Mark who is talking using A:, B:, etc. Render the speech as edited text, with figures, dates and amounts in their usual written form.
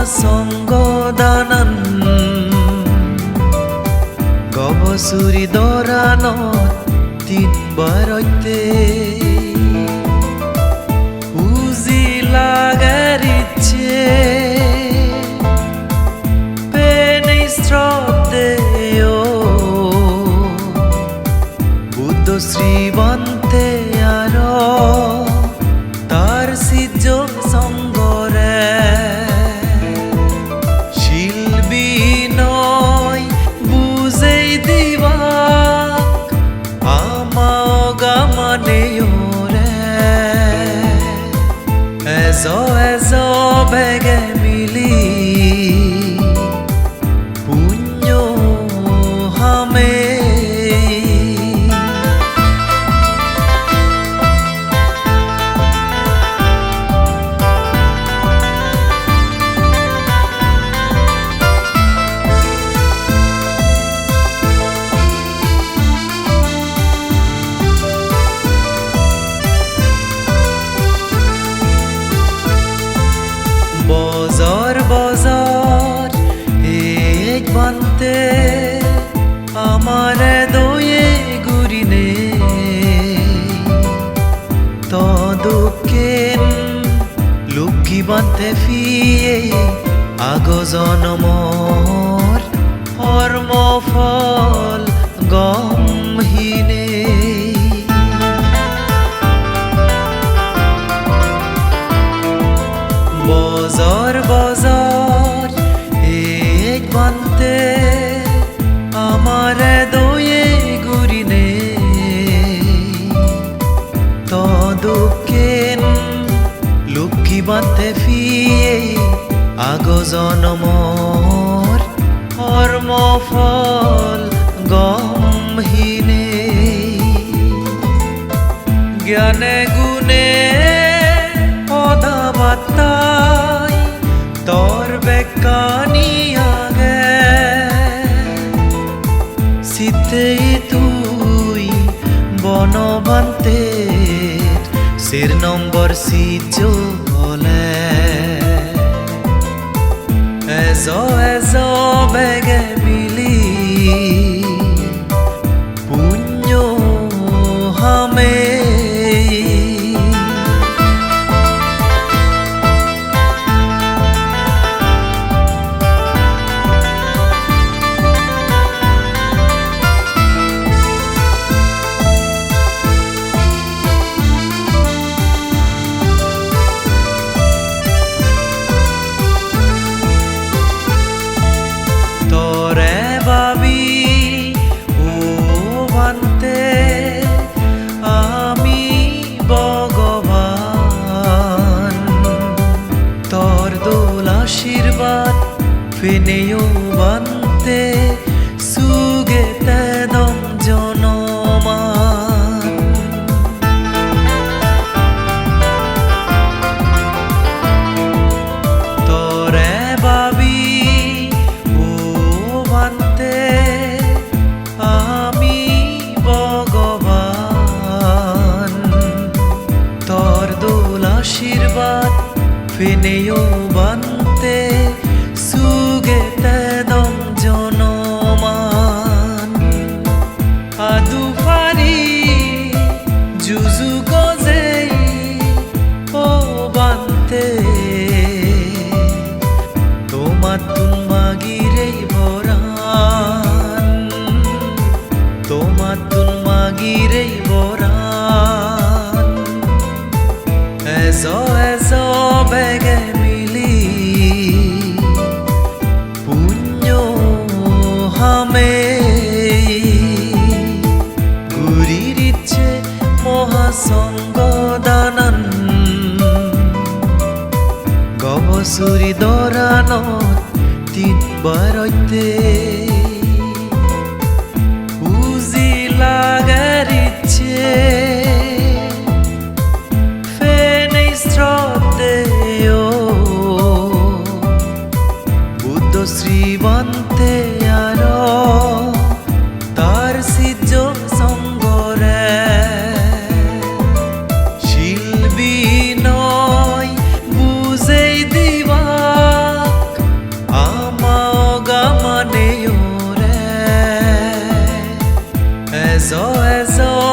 A: মহাসংগদানন গবসুরি দরানত তিনবারতে উজি লাগার ইচ্ছে পেনে শ্রদ্ধেয় বুদ্ধ শ্রীবন্তে আর তার সিজ সঙ্গরে শিল্পী নয় বুঝেই দিবা আমাও গামানে রে এজো এজো বেগে মিলি পুণ্য হামে বজর বজর এক বান্তে আমারে দয়ে গুরিনে তদুকেন লুকি বান্তে ফিয়ে আগো জনমর কর্মফল গমহীনে বজর বজর এক বান্তে আমারে দয়ে গুরিনে তদুকেন লুকি বান্তে ফিয়ে আগো জনমর কর্মফল গমহীনে জ্ঞানে গুণে অধাবাত্তাই তোর বেকানি আগে শীতে তুই বনবান্তে সির নম্বর সিজ হলে এজো এজো বেগে মিলি পুণ্য হামে আমি ভগবান তোর দোল আশীর্বাদ ফেনেও বান্তে সুগে তেদম জনমান তোরে ভাবি ও বান্তে আমি ভগবান তোর দোল আশীর্বাদ ফেনেও বান্তে সুগে তেদম জনমান আদু ফারি জুজু গজেই ও বান্তে তোমার তুন মাগিরেই ভরান তোমার তুন মাগিরেই ভরান এজো এজো বেগে মিলি পুণ্য হামে গুরির ইচ্ছে মহাসংগদানন গবসুরি দরানত তিনবারতে উজি লাগার ইচ্ছে ফেনে শ্রদ্ধেয় বুদ্ধ শ্রীবন্তে আর তার সিজ সঙ্গরে শিল্পী নয় বুঝেই দিবা এজন